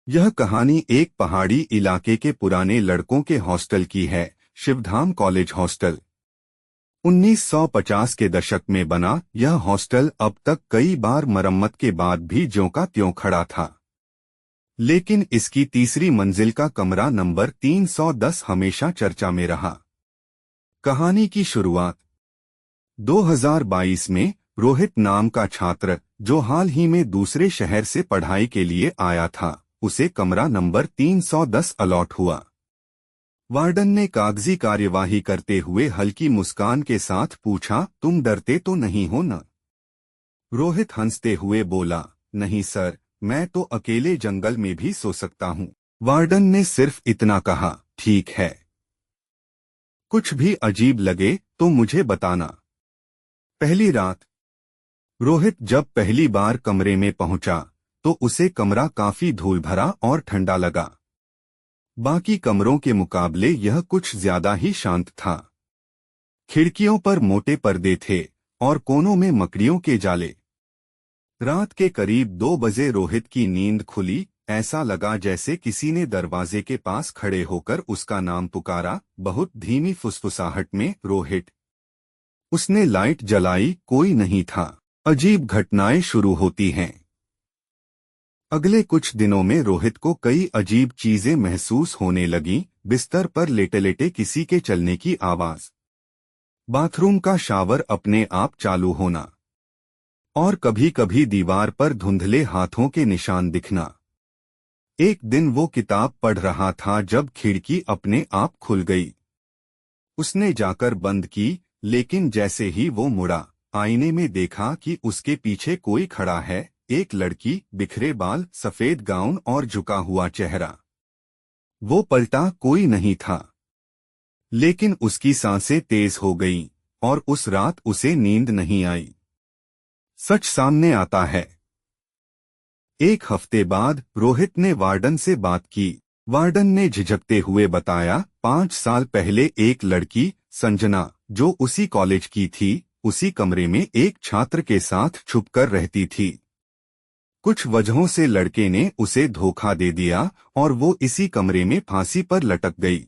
यह कहानी एक पहाड़ी इलाके के पुराने लड़कों के हॉस्टल की है। शिवधाम कॉलेज हॉस्टल 1950 के दशक में बना यह हॉस्टल अब तक कई बार मरम्मत के बाद भी ज्यों का त्यों खड़ा था। लेकिन इसकी तीसरी मंजिल का कमरा नंबर 310 हमेशा चर्चा में रहा। कहानी की शुरुआत 2022 में रोहित नाम का छात्र, जो हाल ही में दूसरे शहर से पढ़ाई के लिए आया था, उसे कमरा नंबर 310 अलॉट हुआ। वार्डन ने कागजी कार्यवाही करते हुए हल्की मुस्कान के साथ पूछा, तुम डरते तो नहीं हो न? रोहित हंसते हुए बोला, नहीं सर, मैं तो अकेले जंगल में भी सो सकता हूँ। वार्डन ने सिर्फ इतना कहा, ठीक है। कुछ भी अजीब लगे तो मुझे बताना। पहली रात रोहित जब पहली बार कमरे में पहुंचा तो उसे कमरा काफी धूल भरा और ठंडा लगा। बाकी कमरों के मुकाबले यह कुछ ज्यादा ही शांत था। खिड़कियों पर मोटे पर्दे थे और कोनों में मकड़ियों के जाले। रात के करीब 2 बजे रोहित की नींद खुली। ऐसा लगा जैसे किसी ने दरवाजे के पास खड़े होकर उसका नाम पुकारा, बहुत धीमी फुसफुसाहट में, रोहित। उसने लाइट जलाई, कोई नहीं था। अजीब घटनाएं शुरू होती हैं। अगले कुछ दिनों में रोहित को कई अजीब चीजें महसूस होने लगीं। बिस्तर पर लेटे लेटे किसी के चलने की आवाज, बाथरूम का शावर अपने आप चालू होना और कभी कभी दीवार पर धुंधले हाथों के निशान दिखना। एक दिन वो किताब पढ़ रहा था जब खिड़की अपने आप खुल गई। उसने जाकर बंद की, लेकिन जैसे ही वो मुड़ा, आईने में देखा कि उसके पीछे कोई खड़ा है। एक लड़की, बिखरे बाल, सफेद गाउन और झुका हुआ चेहरा। वो पलटा, कोई नहीं था। लेकिन उसकी सांसें तेज हो गईं और उस रात उसे नींद नहीं आई। सच सामने आता है। एक हफ्ते बाद रोहित ने वार्डन से बात की। वार्डन ने झिझकते हुए बताया, 5 साल पहले एक लड़की, संजना, जो उसी कॉलेज की थी, उसी कमरे में एक छात्र के साथ छुपकर रहती थी। कुछ वजहों से लड़के ने उसे धोखा दे दिया और वो इसी कमरे में फांसी पर लटक गई।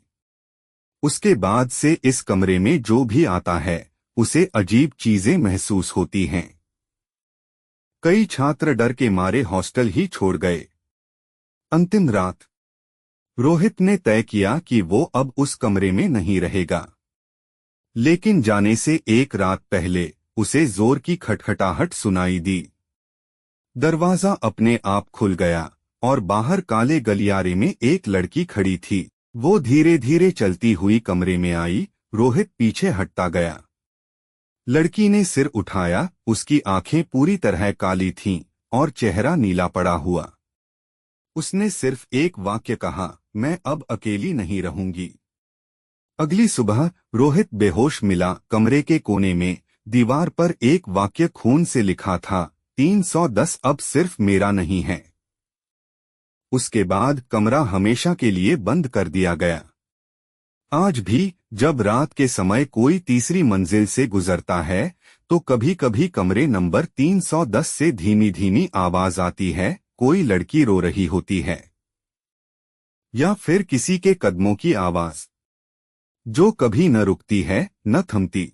उसके बाद से इस कमरे में जो भी आता है उसे अजीब चीजें महसूस होती हैं। कई छात्र डर के मारे हॉस्टल ही छोड़ गए। अंतिम रात रोहित ने तय किया कि वो अब उस कमरे में नहीं रहेगा। लेकिन जाने से एक रात पहले उसे जोर की खटखटाहट सुनाई दी। दरवाजा अपने आप खुल गया और बाहर काले गलियारे में एक लड़की खड़ी थी। वो धीरे धीरे चलती हुई कमरे में आई। रोहित पीछे हटता गया। लड़की ने सिर उठाया। उसकी आंखें पूरी तरह काली थीं और चेहरा नीला पड़ा हुआ। उसने सिर्फ एक वाक्य कहा, मैं अब अकेली नहीं रहूंगी। अगली सुबह रोहित बेहोश मिला। कमरे के कोने में दीवार पर एक वाक्य खून से लिखा था, 310 अब सिर्फ मेरा नहीं है। उसके बाद कमरा हमेशा के लिए बंद कर दिया गया। आज भी जब रात के समय कोई तीसरी मंजिल से गुजरता है तो कभी कभी कमरे नंबर 310 से धीमी धीमी आवाज आती है। कोई लड़की रो रही होती है या फिर किसी के कदमों की आवाज, जो कभी न रुकती है न थमती।